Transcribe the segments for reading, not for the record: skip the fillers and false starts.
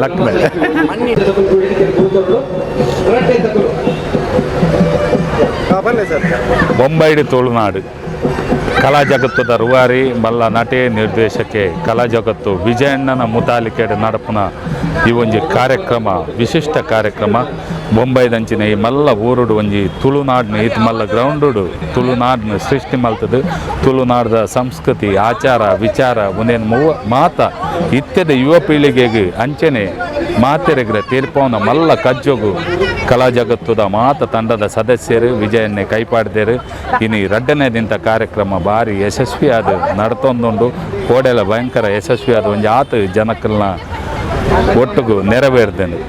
ಲಕ್ಷ್ಮಿ ಬೊಂಬೈಡು ತುಳುನಾಡು ಕಲಾ ಜಗತ್ತದ ರೂವಾರಿ ಮಲ್ಲ ನಟೆ ನಿರ್ದೇಶಕೆ ಕಲಾ ಜಗತ್ತು ವಿಜಯಣ್ಣನ ಮುತಾಲಿಕೆಡು ನಡಪುನ ಈ ಒಂಜಿ ಕಾರ್ಯಕ್ರಮ ವಿಶಿಷ್ಟ ಕಾರ್ಯಕ್ರಮ ಬೊಂಬೈದಂಚಿನ ಈ ಮಲ್ಲ ಊರುಡು ಒಂಜಿ ತುಳುನಾಡಿನ ಇದು ಮಲ್ಲ ಗ್ರೌಂಡುಡು ತುಳುನಾಡಿನ ಸೃಷ್ಟಿ ಮಲ್ತದು ತುಳುನಾಡದ ಸಂಸ್ಕೃತಿ ಆಚಾರ ವಿಚಾರ ಒಂದೇನು ಮಾತ ಇತ್ಯದ ಯುವ ಪೀಳಿಗೆಗೆ ಅಂಚನೆ ಮಾತೆರೆಗ್ರೆ ತೀರ್ಪವನ ಮಲ್ಲ ಕಜ್ಜೋಗು ಕಲಾ ಜಗತ್ತುದ ಮಾತ ತಂಡದ ಸದಸ್ಯರು ವಿಜಯನ್ನೇ ಕೈಪಾಡ್ದೇರು ಇನ್ನು ರಡ್ಡನೇದಿಂತ ಕಾರ್ಯಕ್ರಮ ಭಾರಿ ಯಶಸ್ವಿ ಆದ ನಡ್ತೊಂದುಂಡು ಕೋಡೆಲ ಭಯಂಕರ ಯಶಸ್ವಿ ಆದ ಒಂಜಿ ಆತು ಜನಕ್ಕಲ್ನ ಒಟ್ಟಿಗೂ ನೆರವೇರ್ದೇನು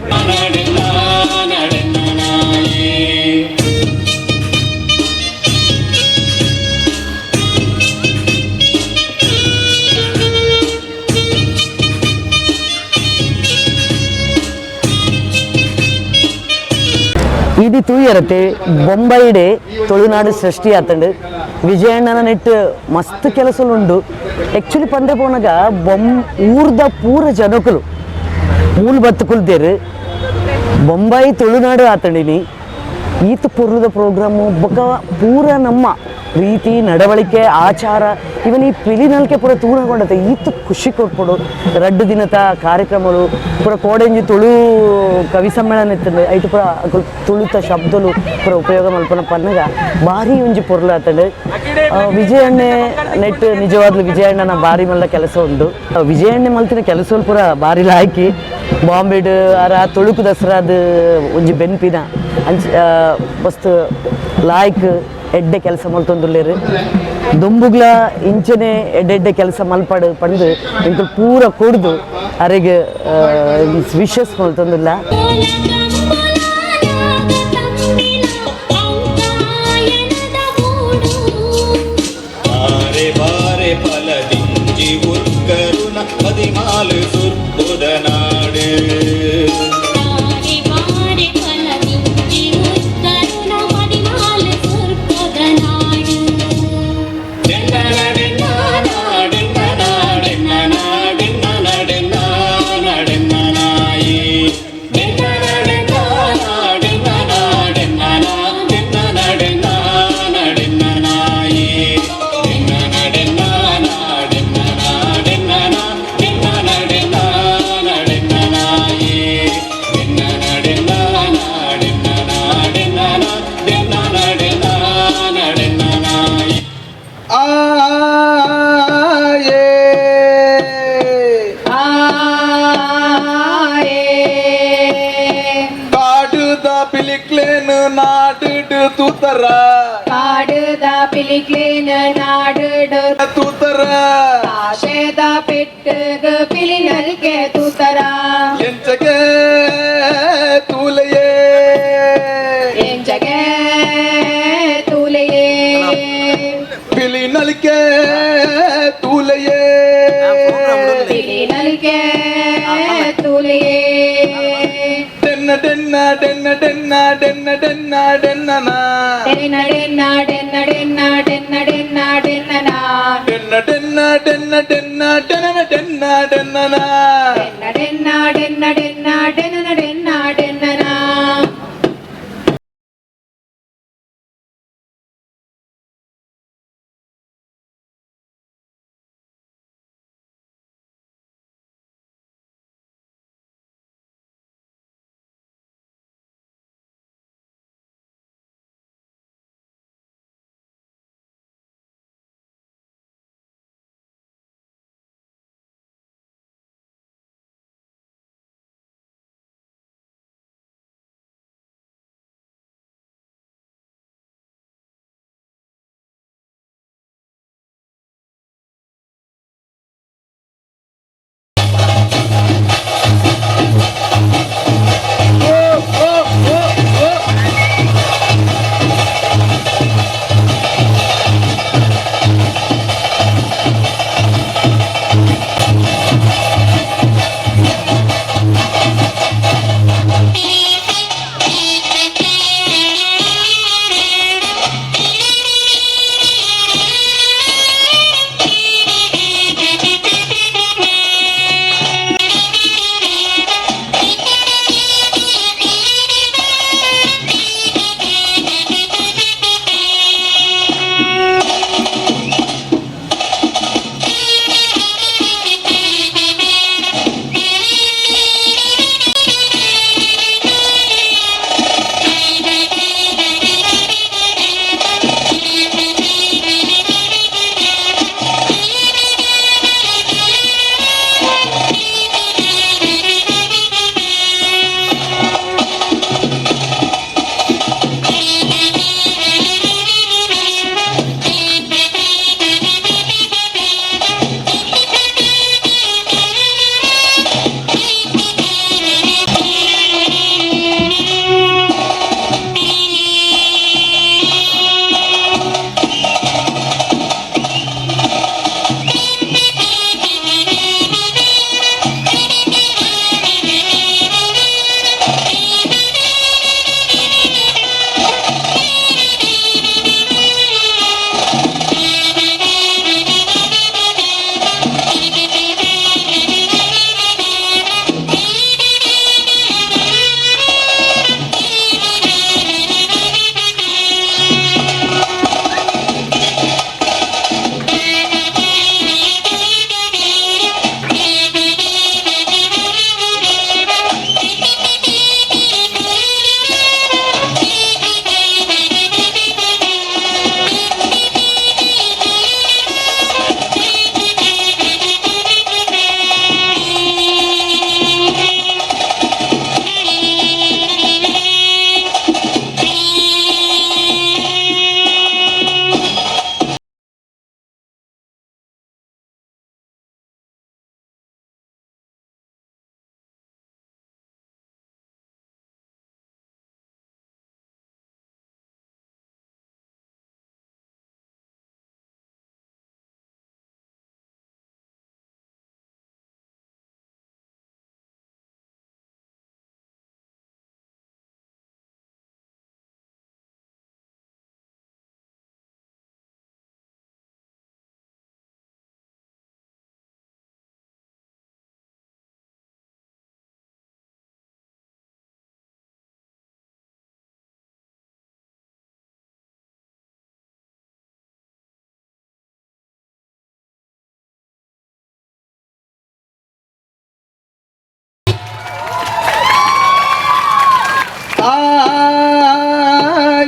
ಇದು ತೂಯರತೆ ಬೊಂಬೈಡೆ ತುಳುನಾಡು ಸೃಷ್ಟಿ ಆತಂಡು ವಿಜಯಣ್ಣನ ನೆಟ್ಟು ಮಸ್ತ್ ಕೆಲಸಲುಂಡು ಆ್ಯಕ್ಚುಲಿ ಪಂದೆ ಪೋನಾಗ ಊರ್ದ ಪೂರ ಜನಕುಲು ಮೂಲು ಬತ್ತುಕುಲ್ದೇರು ಬೊಂಬೈ ತುಳುನಾಡು ಆತಂಡಿನಿ ಈತ ಪೂರ್ವದ ಪ್ರೋಗ್ರಾಮು ಬೊಕ್ಕ ಪೂರ ನಮ್ಮ ರೀತಿ ನಡವಳಿಕೆ ಆಚಾರ ಇವನ್ ಈ ಪಿಲಿನಲ್ಕೆ ಪೂರ ತೂನಗೊಂಡತೆ ಈತ ಖುಷಿ ಕೊಟ್ಬಿಡು ರಡ್ಡು ದಿನದ ಕಾರ್ಯಕ್ರಮಗಳು ಪೂರ ಕೋಡೆಂಜಿ ತುಳು ಕವಿ ಸಮ್ಮೇಳನ ಇತ್ತಂಡು ಐಟು ಪೂರ ತುಳುತ ಶಬ್ದಲು ಪೂರ ಉಪಯೋಗ ಮಲ್ಪನ ಪನ್ನಗ ಭಾರಿ ಒಂಜಿ ಪೊರ್ಲು ಆತಂಡು ವಿಜಯಣ್ಣೆ ನೆಟ್ ನಿಜವಾಗ್ಲೂ ವಿಜಯಣ್ಣನ ಭಾರಿ ಮಲ್ಲ ಕೆಲಸ ಉಂಡು ವಿಜಯಣ್ಣೆ ಮಲ್ತಿನ ಕೆಲಸಗಳು ಪೂರ ಭಾರಿ ಲಾಯ್ಕಿ ಬಾಂಬೆಡ್ ಅರ ತುಳುಕು ದಸರಾದ ಒಂಜಿ ಬೆನ್ಪಿನ ಮಸ್ತ್ ಲಾಯ್ಕ್ ಎಡ್ಡೆ ಕೆಲಸ ಮಲ್ತೊಂದುಲ್ಲೇರು ದುಂಬುಗ್ಲ ಇಂಚನೆ ಎಡ್ಡೆಡ್ಡೆ ಕೆಲಸ ಮಲ್ಪಡು ಪಂದು ಇಂಕ ಪೂರ ಕೊಡ್ದು ಅರೆಗೆ ವಿಶಸ್ ಮಲ್ತೊಂದುಲ್ಲ ನಾಡುಡು ತೂತರ ಕಾಡುದ ಪಿಲಿಕ್ಲೇನ ನಾಡುಡು ತೂತರ ಆಶೆದ ಪೆಟ್ಟಗ ಪಿಲಿನಲ್ಕೆ ತೂತರ ಎಂಚಗೆ ತೂಲೆಯೇ ಎಂಚಗೆ ತೂಲೆಯೇ ಪಿಲಿನಲ್ಕೆ ತೂಲೆಯೇ ಪಿಲಿನಲ್ಕೆ ತೂಲೆಯೇ ಡೆನ್ನ ಡೆನ್ನ ಡೆನ್ನ ಡೆನ್ನ ಡೆನ್ನ ಡೆನ್ನನ ಡೆನ್ನ ಡೆನ್ನ ಡೆನ್ನ ಡೆನ್ನ ಡೆನ್ನ ಡೆನ್ನ ಡೆನ್ನನ ಡೆನ್ನ ಡೆನ್ನ ಡೆನ್ನ ಡೆನ್ನ ಡೆನ್ನ ಡೆನ್ನ ಡೆನ್ನನ ಡೆನ್ನ ಡೆನ್ನ ಡೆನ್ನ ಡೆನ್ನ ಡೆನ್ನ ಡೆನ್ನ ಡೆನ್ನನ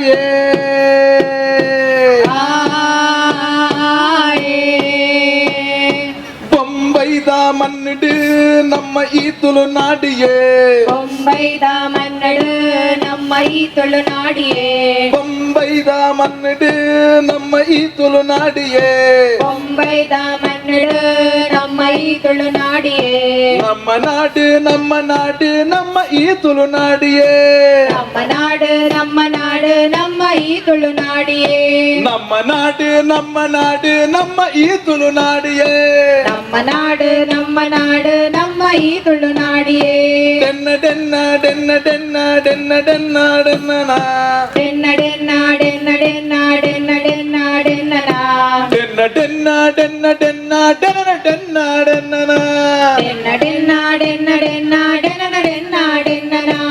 ಏ ಬೊಂಬೈದ ಮನ್ನಡು ನಮ್ಮ ಈ ತುಳುನಾಡಿಯೇ ಬೊಂಬೈದ ಮನ್ನಡು ನಮ್ಮ ಈ ತುಳುನಾಡಿಯೇ ಬೊಂಬೈದ ಮನ್ನಡು ನಮ್ಮ ಈ ತುಳುನಾಡಿಯೇ ಬೊಂಬೈದ ಮನ್ನಡು ನಮ್ಮ ಈ ತುಳುನಾಡಿಯೇ ನಮ್ಮ ನಾಡು ನಮ್ಮ ನಾಡು ನಮ್ಮ ಈ ತುಳುನಾಡಿಯೇ ನಮ್ಮ ನಾಡು ನಮ್ಮ ನಾಡು ನಮ್ಮ ಈ ತುಳುನಾಡಿಯೇ ನಮ್ಮ ನಾಡು ನಮ್ಮ ನಾಡು ನಮ್ಮ ಈ ತುಳುನಾಡಿಯೇ ನಮ್ಮ ನಾಡು ನಮ್ಮ ನಾಡು ನಮ್ಮ ಈ ತುಳುನಾಡಿಯೇ ಡೆನ್ನ ಡೆನ್ನ ಡೆನ್ನ ಡೆನ್ನ ಡೆನ್ನ ಡೆನ್ನ ಡೆನ್ನನ ಡೆನ್ನ ಡೆನ್ನ ಡೆನ್ನ ಡೆನ್ನ ಡೆನ್ನ ಡೆನ್ನ ಡೆನ್ನನ ಡೆನ್ನ ಡೆನ್ನ ಡೆನ್ನ ಡೆನ್ನ ಡೆನ್ನ ಡೆನ್ನ ಡೆನ್ನನ ಡೆನ್ನ ಡೆನ್ನ ಡೆನ್ನ ಡೆನ್ನ ಡೆನ್ನ ಡೆನ್ನ ಡೆನ್ನನ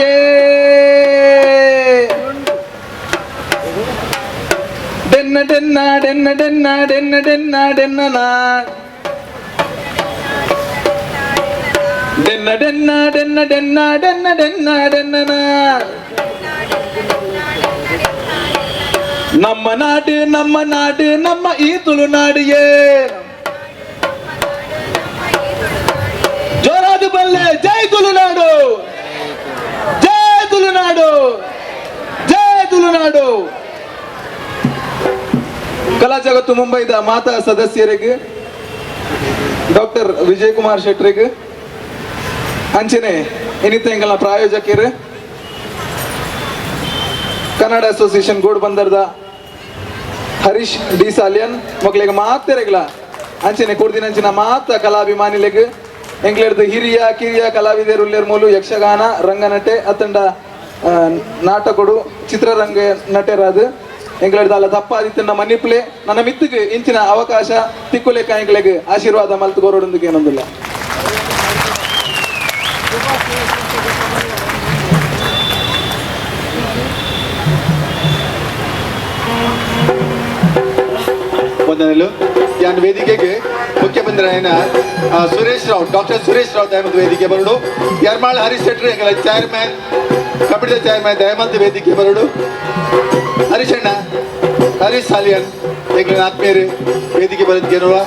ಏ ಡೆನ್ನ ಡೆನ್ನ ಡೆನ್ನ ಡೆನ್ನ ಡೆನ್ನ ಡೆನ್ನ ಡೆನ್ನನ ಡೆನ್ನ ಡೆನ್ನ ಡೆನ್ನ ಡೆನ್ನ ಡೆನ್ನ ಡೆನ್ನ ಡೆನ್ನನ ನಮ್ಮ ನಾಡು ನಮ್ಮ ನಾಡು ನಮ್ಮ ಈ ತುಳುನಾಡಿಯೇ ಜೋರಾದ ಬಲ್ಲೆ ಜೈ ತುಳುನಾಡು ಜೈ ತುಳುನಾಡು ಜೈ ತುಳುನಾಡು. ಕಲಾ ಜಗತ್ತು ಮುಂಬೈದ ಮಾತಾ ಸದಸ್ಯರಿಗೆ ಡಾಕ್ಟರ್ ವಿಜಯ್ ಕುಮಾರ್ ಶೆಟ್ರಿಗೆ ಅಂಚನೆ ಇನ್ನಿತ ಪ್ರಾಯೋಜಕರು ಕನ್ನಡ ಅಸೋಸಿಯೇಷನ್ ಗೋಡ್ ಬಂದರ್ದ ಹರೀಶ್ ಡಿ ಸಾಲಿಯನ್ ಮಕ್ಕಳಿಗೆ ಮಾತೆರೆಗ್ಲ ಅಂಚನೆ ಕೊಡ್ದಿನ ಅಂಚಿನ ಮಾತ ಕಲಾಭಿಮಾನಿಲೆಗ್ ಎಂಗ್ಲೆಡ್ದು ಹಿರಿಯ ಕಿರಿಯ ಕಲಾವಿದರು ಮೂಲು ಯಕ್ಷಗಾನ ರಂಗನಟೆ ಅತ್ತಂಡ ನಾಟಕಡು ಚಿತ್ರರಂಗ ನಟರಾದ ಎಂಗ್ಲೆಡ್ದ ಅಲ್ಲ ತಪ್ಪಾದಿತ್ತಂಡ ಮನ್ನಿಪ್ಲೆ ನನ್ನ ಮಿತ್ತಿಗೆ ಇಂಚಿನ ಅವಕಾಶ ತಿಕ್ಕುಲೆ ಕಾಯಿಗಳಿಗೆ ಆಶೀರ್ವಾದ ಮಲ್ತು ಗೋರೋಡೊಂದಿಗೆ ಏನೊಂದಿಲ್ಲ. ವಂದನೆಗಳು. ಯಾನ್ ವೇದಿಕೆಗೆ ಮುಖ್ಯಮಂತ್ರಿಯನ್ನ ಸುರೇಶ್ ರಾವ್ ಡಾಕ್ಟರ್ ಸುರೇಶ್ ರಾವ್ ದಯಮಂತ್ ವೇದಿಕೆ ಬರಡು. ಯರ್ಮಾಳ್ ಹರೀಶ್ ಶೆಟ್ಟಿ ಎಂಗಳ ಚೇರ್ಮನ್ ಕಮಿಟಿದ ಚೇರ್ಮನ್ ದಯಮಂತ್ ವೇದಿಕೆ ಬರಡು. ಹರೀಶಣ್ಣ ಹರೀಶ್ ಸಾಲಿಯನ್ ಎಂಗಳ ಆತ್ಮೀಯರು ವೇದಿಕೆ ಬರೋದಕ್ಕೆ ನೋಡುವ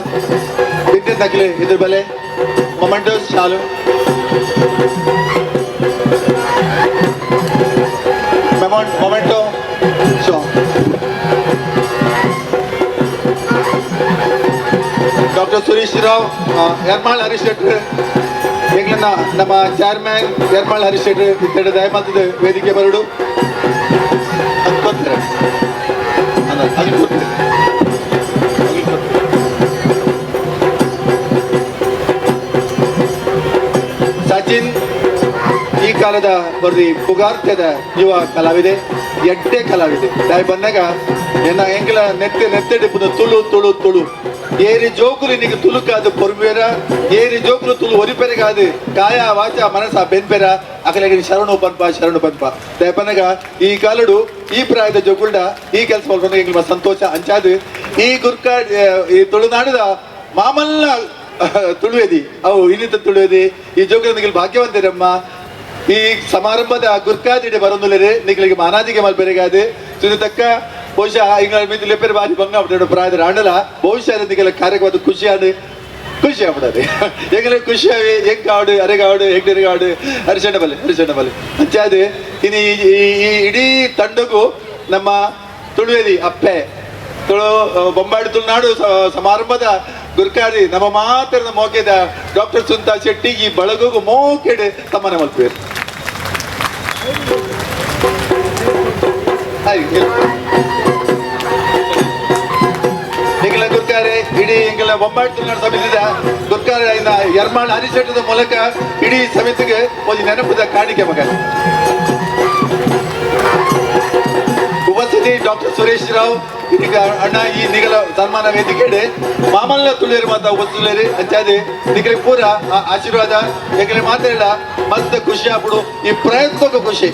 ವಿದ್ಯುತ್ ನಕಲಿ ಇದ್ರ ಬಲೆ ಮೊಮೆಂಟೋಸ್ ಶಾಲು ಮೊಮೆಂಟೋ ಶೋ. ಡಾಕ್ಟರ್ ಸುರೇಶ್ ರಾವ್ ಯರ್ಮಾಳ್ ಹರೀಶ್ ಶೆಟ್ರ್ ಎಂಗ್ಲನ್ನ ನಮ್ಮ ಚೇರ್ಮನ್ ಯರ್ಮಾಳ್ ಹರೀಶ್ ಶೆಟ್ರ್ ಇತ್ತೆಡೆ ದಯಮಾತದ ವೇದಿಕೆ ಬರಡು ಅನ್ಕೊಂತಾರೆ ಸಚಿನ್ ಈ ಕಾಲದ ಬರ್ದಿ ಪುಗಾರ್ತೆದ ಯುವ ಕಲಾವಿದೆ ಎಡ್ಡೆ ಕಲಾವಿದೆ ದಾಯಿ ಬಂದಾಗ ಎಂಗ್ಲ ನೆತ್ತೆಡಿಪುದ ತುಳು ತುಳು ತುಳು ಏರಿ ಜೋಕುಲು ನಿನಗೆ ತುಳುಕಾದು ಪೊರ್ಬೇರ ಏರಿ ಜೋಕುಲು ತುಳು ಒರಿಪೆರೆಗಾದು ಕಾಯ ವಾಚ ಮನಸ ಬೆನ್ಪೆರ ಅಕಲೆಗೆ ಶರಣು ಪನ್ಪ ದಯಪನಗ ಈ ಕಾಲಡು ಈ ಪ್ರಾಯದ ಜೋಗುಲ್ಡ ಈ ಕೆಲಸ ಮಾಡ್ಕೊಂಡು ಎಂಗ್ಲ ಸಂತೋಷ ಅಂಚಾದು ಈ ಗುರ್ಕ ಈ ತುಳುನಾಡಿದ ಮಾಮಲ್ಲ ತುಳುವೇದಿ ಅವು ಇನ್ನಿತ ತುಳುವೇದಿ ಈ ಜೋಗುಲ ನಿಗಲ್ ಭಾಗ್ಯವಂತರಮ್ಮ ಈ ಸಮಾರಂಭದ ಗುರ್ಕಾದಿಡೆ ಬರೋದಿಲ್ಲರೆ ನಿಗಳಿಗೆ ಮಾನಾದಿಗೆ ಮಲ್ಪೆರೆಗಾದು ಸುದಕ್ಕ ಬಹುಶಃ ಇಂಗಳ ಮಿತಿ ಲೆಪ್ಪೆರೆ ಬಾರಿ ಬಂಗ ಬಿಟ್ಟು ಪ್ರಾಯದ ಆಂಡಲ ಬಹುಶಃ ನಿಗೆಲ್ಲ ಕಾರ್ಯಕ್ರಮದ ಖುಷಿ ಆಗ್ಬಿಡದೆ ಹೆಂಗಲೇ ಖುಷಿ ಆಗಿ ಹೆಂಗ್ ಆಡು ಅರೆಗಾಡು ಹೆಗ್ಡೆರೆಗಾಡು ಹರಿಚಂಡ ಬಲ್ಲೆ ಅಂಚಾದು ಇನ್ನು ಈ ಇಡೀ ತಂಡಕ್ಕೂ ನಮ್ಮ ತುಳುವೇದಿ ಅಪ್ಪೆ ಬೊಂಬಾಡಿ ತುಳುನಾಡು ಸಮಾರಂಭದ ಗುರ್ಕಾದಿ ನಮ್ಮ ಮಾತರದ ಮೋಕೆದ ಡಾಕ್ಟರ್ ಸುಂತಾ ಶೆಟ್ಟಿ ಈ ಬಳಗು ಮೋಕೆಡೆ ಸಮಾನ ಮಲ್ಪೇರು ಎಂಗಲ ಗುರ್ಕಾರೆ ಇಡೀ ಎಂಗಲ ಬೊಂಬಾಡಿ ತುಳುನಾಡು ಸಮಿತಿದ ಗುರ್ಕಾರೆ ಯರ್ಮಾಳ್ ಹರೀಶ್ ಶೆಟ್ಟದ ಮೂಲಕ ಇಡೀ ಸಮಿತಿಗೆ ಒಂದು ನೆನಪದ ಕಾಣಿಕೆ ಮಗ ಉಪಸ್ಥಿತಿ ಡಾಕ್ಟರ್ ಸುರೇಶ್ ರಾವ್ ಇದೀಗ ಅಣ್ಣ ಈ ನಿಗಲ ಸನ್ಮಾನ ವೇದಿಕೆ ಮಾಮಲ್ಲ ತುಳಿಯರು ಮಾತ ಉಪಸ್ಥಿತರು ಅಂಚಾದೆ ನಿಗಲಿ ಪೂರ ಆಶೀರ್ವಾದ ಎಂಗಲಿ ಮಾತಾಡ ಮಸ್ತ್ ಖುಷಿ ಆಗ್ಬಿಡು ಈ ಪ್ರಯತ್ನಕ್ಕೂ ಖುಷಿ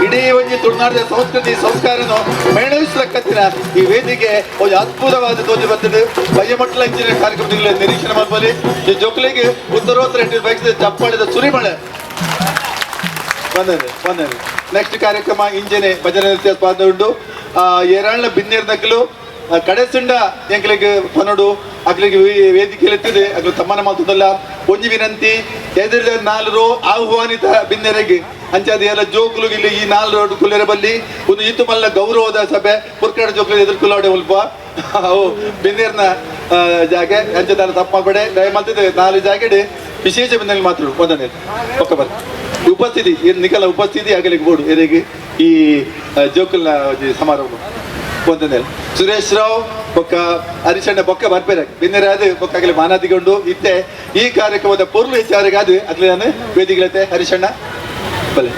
ಇಡೀ ಒಂದು ತುಳುನಾಡಿನ ಸಂಸ್ಕೃತಿ ಸಂಸ್ಕಾರನು ಮೇಳವಿಸಲಕ್ಕತ್ತಿನ ಈ ವೇದಿಕೆ ಒಂದು ಅದ್ಭುತವಾದ ತೋಜಿ ಬರ್ತದೆ ಬಯ್ಯಮಟ್ಲ ಇಂಚಿನ ಕಾರ್ಯಕ್ರಮದಲ್ಲಿ ನಿರೀಕ್ಷಣೆ ಮಾಡ್ಬೋದು ಈ ಜೋಕಲಿಗೆ ಉತ್ತರೋತ್ತರ ಬಯಸಿದ ಚಪ್ಪಾಳಿದ ಸುರಿಮಳೆ ಬಂದರೆ ನೆಕ್ಸ್ಟ್ ಕಾರ್ಯಕ್ರಮ ಇಂಜನೆ ಭಜನೆ ನೃತ್ಯ ಸ್ಪರ್ಧೆ ಉಂಟು ಏರಾಳ್ನ ಬಿನ್ನೇರ್ ನಕಲು ಕಡೆಸುಂಡ ಎಂಕ್ಲಿಗೆ ಪನೋಡು ಅಕ್ಲಿಗೆ ವೇದಿಕೆಯಲ್ಲಿ ಎತ್ತಿದೆ ಅಕ್ಲು ಸಮ್ಮಾನ ಮಾಡ್ತದಲ್ಲ ಒಂಜಿ ವಿನಂತಿ ಎದುರಿದ 4 ಆಹ್ವಾನಿತ ಬಿನ್ನೆರೆಗೆ ಅಂಚಾದ ಎಲ್ಲ ಜೋಕುಲು ಇಲ್ಲಿ ಈ 4 ಕುಲ್ಲೆರ ಬಲ್ಲಿ ಒಂದು ಇತ್ತು ಮಲ್ಲ ಗೌರವದ ಸಭೆ ಪುರ್ಕಾಡ ಜೋಕುಲು ಎದುರ್ಕೊಳ್ಳೋಡೆ ಸ್ವಲ್ಪ ಅವು ಬಿನ್ನೇರ್ನ ಜಾಗೆ ಅಂಚದಾರ ತಪ್ಪಾಗಬೇಡೆ ದಯಮಾಡ್ತಿದ್ದೆ 4 ಜಾಗೆಡೆ ವಿಶೇಷ ಬಿನ್ನಲ್ಲಿ ಮಾತಾಡು ಒಂದನೇ ಪಕ್ಕ ಬರ್ ಉಪಸ್ಥಿತಿ ನಿಖಲ ಉಪಸ್ಥಿತಿ ಆಗಲಿಕ್ಕೆ ಬೋಡು ಎರೆಗೆ ಈ ಜೋಕುಲ್ನ ಸಮಾರಂಭ ಒಂದನೇ ಸುರೇಶ್ ರಾವ್ ಬೊಕ್ಕ ಹರಿಶಣ್ಣ ಬೊಕ್ಕ ಬರ್ಪೇರೆ ಬಿನ್ನೆರಾದು ಬೊಕ್ಕ ಆಗಲಿ ಮಾನಾದಿಗೊಂಡು ಇತ್ತೆ ಈ ಕಾರ್ಯಕ್ರಮದ ಪೂರ್ವ ಹೆಚ್ಚಾರಿಗಾದು ಅಗ್ಲಿ ನಾನು ವೇದಿಗಳತೆ ಹರಿಶಣ್ಣ ಬಲೆ